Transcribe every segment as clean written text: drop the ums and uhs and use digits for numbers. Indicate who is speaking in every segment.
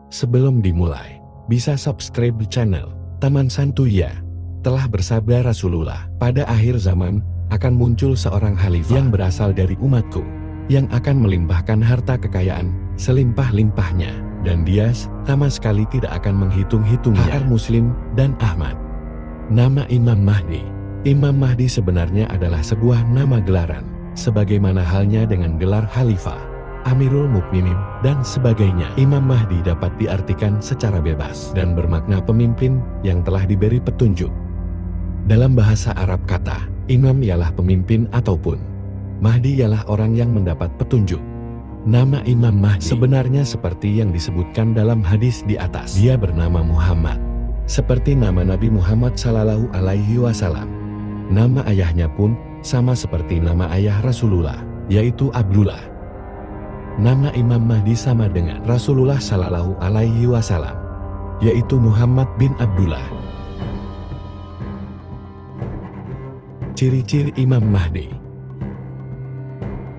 Speaker 1: Sebelum dimulai, bisa subscribe di channel Taman Santuy ya. Telah bersabda Rasulullah, pada akhir zaman akan muncul seorang khalifah yang berasal dari umatku, yang akan melimpahkan harta kekayaan selimpah-limpahnya, dan dia sama sekali tidak akan menghitung-hitungnya. Hakar Muslim dan Ahmad. Nama Imam Mahdi. Imam Mahdi sebenarnya adalah sebuah nama gelaran, sebagaimana halnya dengan gelar khalifah, Amirul Mukminin, dan sebagainya. Imam Mahdi dapat diartikan secara bebas dan bermakna pemimpin yang telah diberi petunjuk. Dalam bahasa Arab kata imam ialah pemimpin ataupun Mahdi ialah orang yang mendapat petunjuk. Nama Imam Mahdi sebenarnya seperti yang disebutkan dalam hadis di atas. Dia bernama Muhammad, seperti nama Nabi Muhammad Sallallahu Alaihi Wasallam. Nama ayahnya pun sama seperti nama ayah Rasulullah, yaitu Abdullah. Nama Imam Mahdi sama dengan Rasulullah Sallallahu Alaihi Wasallam, yaitu Muhammad bin Abdullah. Ciri-ciri Imam Mahdi.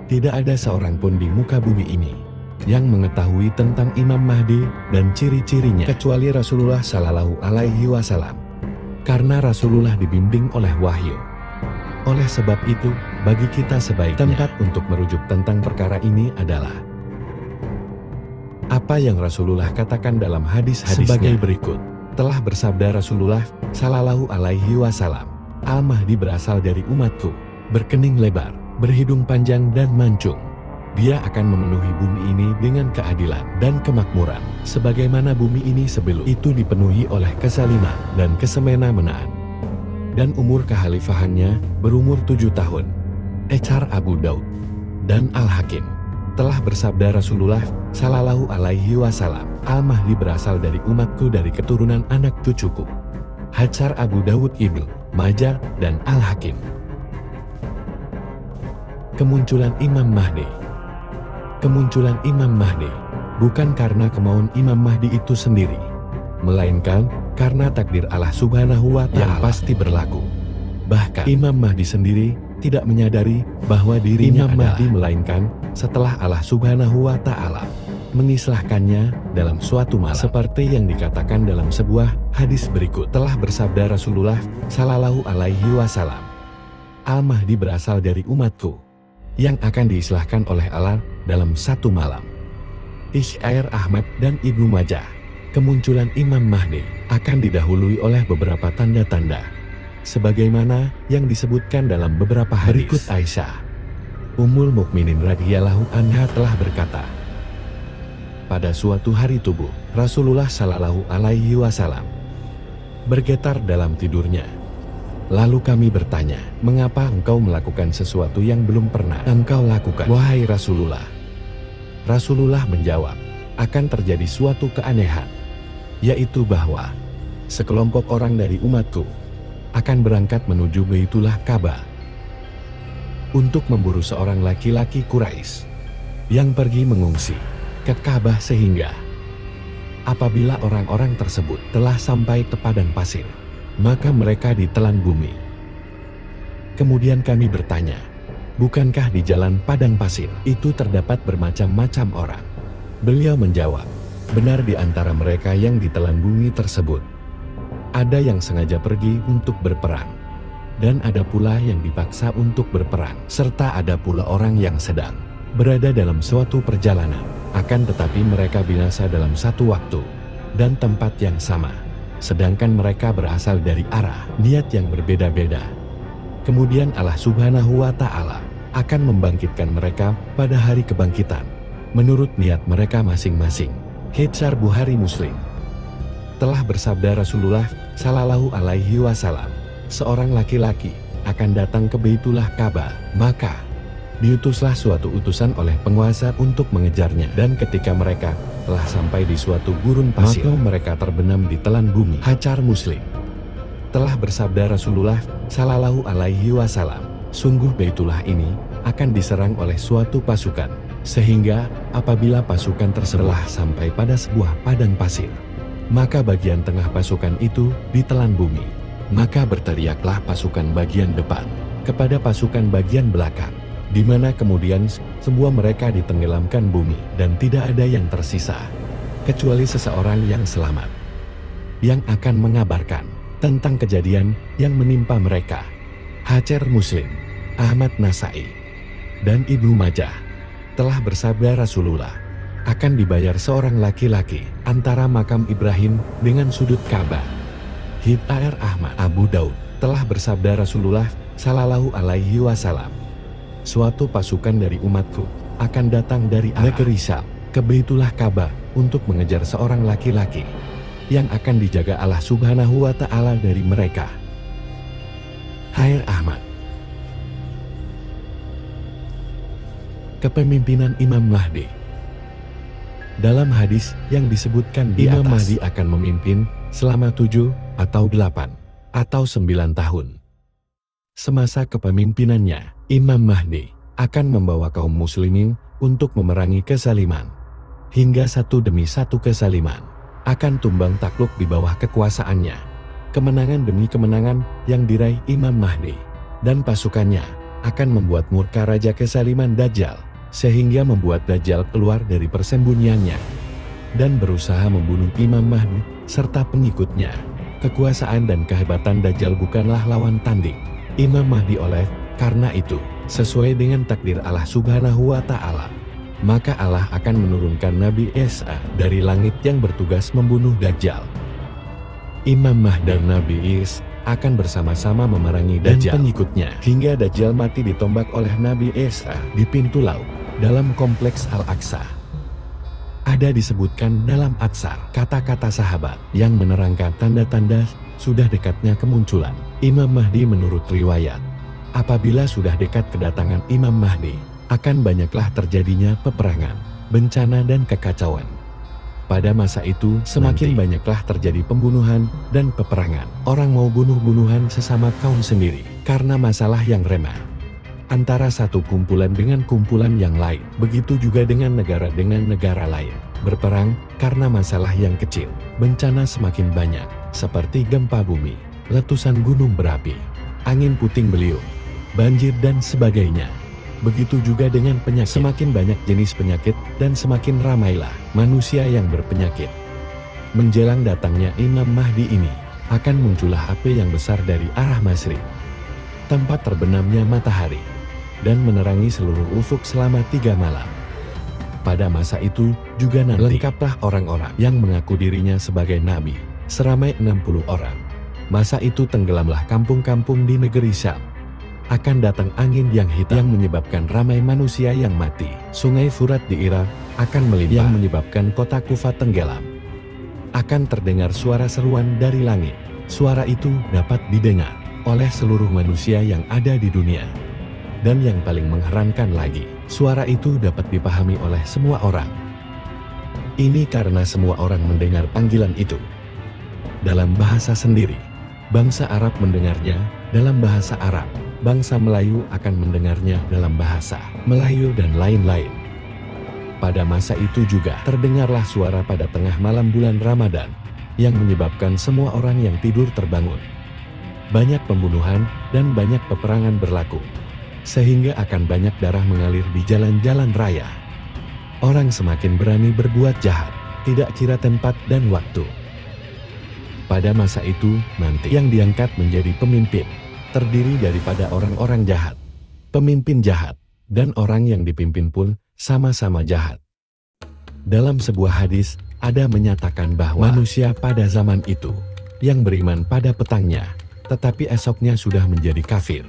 Speaker 1: Tidak ada seorang pun di muka bumi ini yang mengetahui tentang Imam Mahdi dan ciri-cirinya kecuali Rasulullah Sallallahu Alaihi Wasallam, karena Rasulullah dibimbing oleh wahyu. Oleh sebab itu, bagi kita sebaiknya tempat untuk merujuk tentang perkara ini adalah apa yang Rasulullah katakan dalam hadis-hadisnya sebagai berikut. Telah bersabda Rasulullah Sallallahu Alaihi Wasallam, Al-Mahdi berasal dari umatku, berkening lebar, berhidung panjang dan mancung. Dia akan memenuhi bumi ini dengan keadilan dan kemakmuran, sebagaimana bumi ini sebelum itu dipenuhi oleh kezaliman dan kesemena-menaan. Dan umur kekhalifahannya berumur 7 tahun. Ecar Abu Daud dan Al-Hakim. Telah bersabda Rasulullah Sallallahu Alaihi Wasallam, Al-Mahdi berasal dari umatku dari keturunan anak cucuku. Hajar Abu Dawud Ibnu Majah dan Al-Hakim. Kemunculan Imam Mahdi. Kemunculan Imam Mahdi bukan karena kemauan Imam Mahdi itu sendiri, melainkan karena takdir Allah Subhanahu wa Ta'ala yang pasti berlaku. Bahkan Imam Mahdi sendiri tidak menyadari bahwa dirinya Imam Mahdi, melainkan setelah Allah Subhanahu wa Ta'ala mengislahkannya dalam suatu malam, seperti yang dikatakan dalam sebuah hadis berikut. Telah bersabda Rasulullah Sallallahu Alaihi Wasallam, Al-Mahdi berasal dari umatku yang akan diislahkan oleh Allah dalam satu malam. Isyair Ahmad dan Ibnu Majah. Kemunculan Imam Mahdi akan didahului oleh beberapa tanda-tanda, sebagaimana yang disebutkan dalam beberapa hadis. Berikut Aisyah Ummul Mukminin radhiyallahu anha telah berkata, pada suatu hari tubuh Rasulullah Sallallahu Alaihi Wasallam bergetar dalam tidurnya. Lalu kami bertanya, mengapa engkau melakukan sesuatu yang belum pernah engkau lakukan, wahai Rasulullah? Rasulullah menjawab, akan terjadi suatu keanehan, yaitu bahwa sekelompok orang dari umatku akan berangkat menuju Baitullah Ka'bah untuk memburu seorang laki-laki Quraisy yang pergi mengungsi ke Ka'bah, sehingga apabila orang-orang tersebut telah sampai ke padang pasir, maka mereka ditelan bumi. Kemudian kami bertanya, bukankah di jalan padang pasir itu terdapat bermacam-macam orang? Beliau menjawab, benar, di antara mereka yang ditelan bumi tersebut ada yang sengaja pergi untuk berperang, dan ada pula yang dipaksa untuk berperang, serta ada pula orang yang sedang berada dalam suatu perjalanan, akan tetapi mereka binasa dalam satu waktu dan tempat yang sama, sedangkan mereka berasal dari arah niat yang berbeda-beda. Kemudian Allah Subhanahu wa Ta'ala akan membangkitkan mereka pada hari kebangkitan menurut niat mereka masing-masing. Hadits Bukhari Muslim. Telah bersabda Rasulullah Sallallahu Alaihi Wasallam, seorang laki-laki akan datang ke Baitullah Ka'bah, maka diutuslah suatu utusan oleh penguasa untuk mengejarnya, dan ketika mereka telah sampai di suatu gurun pasir, maka mereka terbenam di telan bumi. Hajar Muslim. Telah bersabda Rasulullah Sallallahu Alaihi Wasallam, sungguh Baitullah ini akan diserang oleh suatu pasukan, sehingga apabila pasukan tersebut sampai pada sebuah padang pasir, maka bagian tengah pasukan itu ditelan bumi. Maka berteriaklah pasukan bagian depan kepada pasukan bagian belakang, di mana kemudian semua mereka ditenggelamkan bumi dan tidak ada yang tersisa. kecuali seseorang yang selamat, yang akan mengabarkan tentang kejadian yang menimpa mereka. Hadits Muslim, Ahmad Nasai, dan Ibnu Majah. Telah bersabda Rasulullah, akan dibayar seorang laki-laki antara makam Ibrahim dengan sudut Ka'bah. Hadits Ahmad. Abu Daud. Telah bersabda Rasulullah Shallallahu Alaihi Wasallam, suatu pasukan dari umatku akan datang dari negeri Syam ke Baitullah Ka'bah untuk mengejar seorang laki-laki yang akan dijaga Allah Subhanahu wa Ta'ala dari mereka. Hadits Ahmad. Kepemimpinan Imam Mahdi. Dalam hadis yang disebutkan di atas, Imam Mahdi akan memimpin selama 7 atau 8 atau 9 tahun. Semasa kepemimpinannya, Imam Mahdi akan membawa kaum muslimin untuk memerangi kezaliman, hingga satu demi satu kezaliman akan tumbang takluk di bawah kekuasaannya. Kemenangan demi kemenangan yang diraih Imam Mahdi dan pasukannya akan membuat murka Raja Kezaliman Dajjal, sehingga membuat Dajjal keluar dari persembunyiannya dan berusaha membunuh Imam Mahdi serta pengikutnya. Kekuasaan dan kehebatan Dajjal bukanlah lawan tanding Imam Mahdi. Oleh karena itu, sesuai dengan takdir Allah Subhanahu wa Ta'ala, maka Allah akan menurunkan Nabi Isa dari langit yang bertugas membunuh Dajjal. Imam Mahdi dan Nabi Isa akan bersama-sama memerangi Dajjal dan pengikutnya hingga Dajjal mati ditombak oleh Nabi Isa di pintu laut dalam kompleks Al-Aqsa. Ada disebutkan dalam Atsar kata-kata sahabat yang menerangkan tanda-tanda sudah dekatnya kemunculan Imam Mahdi. Menurut riwayat, apabila sudah dekat kedatangan Imam Mahdi, akan banyaklah terjadinya peperangan, bencana dan kekacauan. Pada masa itu semakin banyaklah terjadi pembunuhan dan peperangan. Orang mau bunuh-bunuhan sesama kaum sendiri karena masalah yang remeh antara satu kumpulan dengan kumpulan yang lain. Begitu juga dengan negara lain. Berperang karena masalah yang kecil. Bencana semakin banyak seperti gempa bumi, letusan gunung berapi, angin puting beliung, banjir dan sebagainya. Begitu juga dengan penyakit. Semakin banyak jenis penyakit dan semakin ramailah manusia yang berpenyakit. Menjelang datangnya Imam Mahdi ini, akan muncullah api yang besar dari arah Masyriq, tempat terbenamnya matahari, dan menerangi seluruh ufuk selama 3 malam. Pada masa itu juga nanti lengkaplah orang-orang yang mengaku dirinya sebagai Nabi, seramai 60 orang. Masa itu tenggelamlah kampung-kampung di negeri Syam. Akan datang angin yang hitam yang menyebabkan ramai manusia yang mati. Sungai Furat di Irak akan melimpah yang menyebabkan kota Kufah tenggelam. Akan terdengar suara seruan dari langit. Suara itu dapat didengar oleh seluruh manusia yang ada di dunia. Dan yang paling mengherankan lagi, suara itu dapat dipahami oleh semua orang. Ini karena semua orang mendengar panggilan itu dalam bahasa sendiri. Bangsa Arab mendengarnya dalam bahasa Arab, bangsa Melayu akan mendengarnya dalam bahasa Melayu dan lain-lain. Pada masa itu juga terdengarlah suara pada tengah malam bulan Ramadan yang menyebabkan semua orang yang tidur terbangun. Banyak pembunuhan dan banyak peperangan berlaku, sehingga akan banyak darah mengalir di jalan-jalan raya. Orang semakin berani berbuat jahat, tidak kira tempat dan waktu. Pada masa itu nanti yang diangkat menjadi pemimpin terdiri daripada orang-orang jahat, pemimpin jahat, dan orang yang dipimpin pun sama-sama jahat. Dalam sebuah hadis ada menyatakan bahwa manusia pada zaman itu yang beriman pada petangnya, tetapi esoknya sudah menjadi kafir.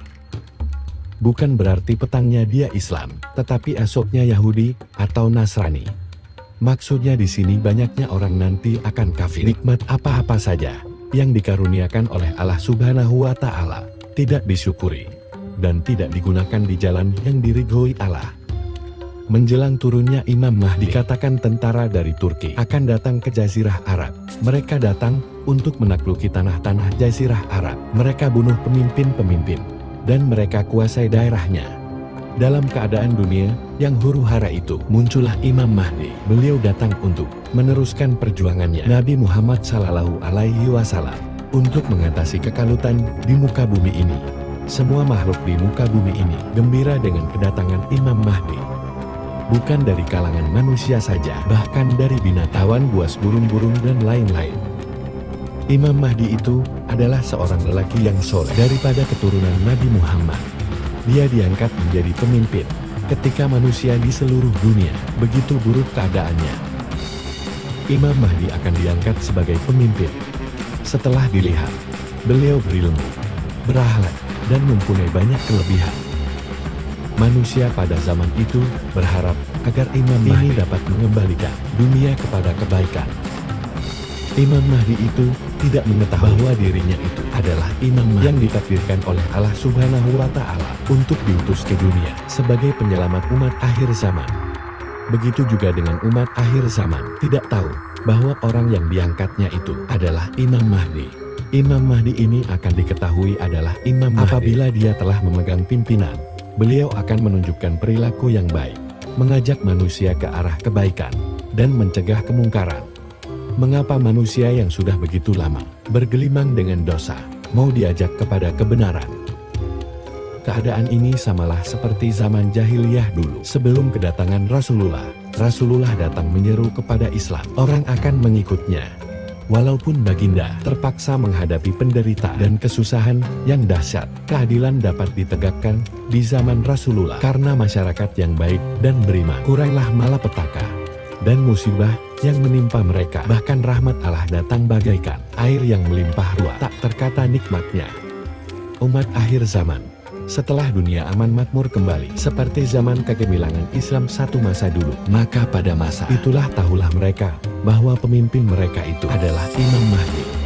Speaker 1: Bukan berarti petangnya dia Islam, tetapi esoknya Yahudi atau Nasrani. Maksudnya di sini banyaknya orang nanti akan kafir. Nikmat apa-apa saja yang dikaruniakan oleh Allah Subhanahu wa Ta'ala tidak disyukuri dan tidak digunakan di jalan yang diridhoi Allah. Menjelang turunnya Imam Mahdi, dikatakan tentara dari Turki akan datang ke Jazirah Arab. Mereka datang untuk menakluki tanah-tanah Jazirah Arab. Mereka bunuh pemimpin-pemimpin dan mereka kuasai daerahnya. Dalam keadaan dunia yang huru-hara itu, muncullah Imam Mahdi. Beliau datang untuk meneruskan perjuangannya Nabi Muhammad Sallallahu Alaihi Wasallam untuk mengatasi kekalutan di muka bumi ini. Semua makhluk di muka bumi ini gembira dengan kedatangan Imam Mahdi. bukan dari kalangan manusia saja, bahkan dari binatang, buas, burung-burung, dan lain-lain. Imam Mahdi itu adalah seorang lelaki yang soleh daripada keturunan Nabi Muhammad. Dia diangkat menjadi pemimpin ketika manusia di seluruh dunia begitu buruk keadaannya. Imam Mahdi akan diangkat sebagai pemimpin setelah dilihat beliau berilmu, berakhlak, dan mempunyai banyak kelebihan. Manusia pada zaman itu berharap agar Imam Mahdi dapat mengembalikan dunia kepada kebaikan. Imam Mahdi itu tidak mengetahui bahwa dirinya itu adalah Imam Mahdi yang ditakdirkan oleh Allah Subhanahu wa Ta'ala untuk diutus ke dunia sebagai penyelamat umat akhir zaman. Begitu juga dengan umat akhir zaman tidak tahu bahwa orang yang diangkatnya itu adalah Imam Mahdi. Imam Mahdi ini akan diketahui adalah Imam Mahdi apabila dia telah memegang pimpinan. Beliau akan menunjukkan perilaku yang baik, mengajak manusia ke arah kebaikan, dan mencegah kemungkaran. Mengapa manusia yang sudah begitu lama bergelimang dengan dosa, mau diajak kepada kebenaran? Keadaan ini samalah seperti zaman jahiliyah dulu. Sebelum kedatangan Rasulullah, Rasulullah datang menyeru kepada Islam. Orang akan mengikutnya. Walaupun baginda terpaksa menghadapi penderitaan dan kesusahan yang dahsyat, keadilan dapat ditegakkan di zaman Rasulullah karena masyarakat yang baik dan beriman. Kuranglah malapetaka dan musibah yang menimpa mereka. Bahkan rahmat Allah datang bagaikan air yang melimpah ruah, tak terkata nikmatnya. Umat akhir zaman, setelah dunia aman makmur kembali seperti zaman kegemilangan Islam satu masa dulu, maka pada masa itulah tahulah mereka bahwa pemimpin mereka itu adalah Imam Mahdi.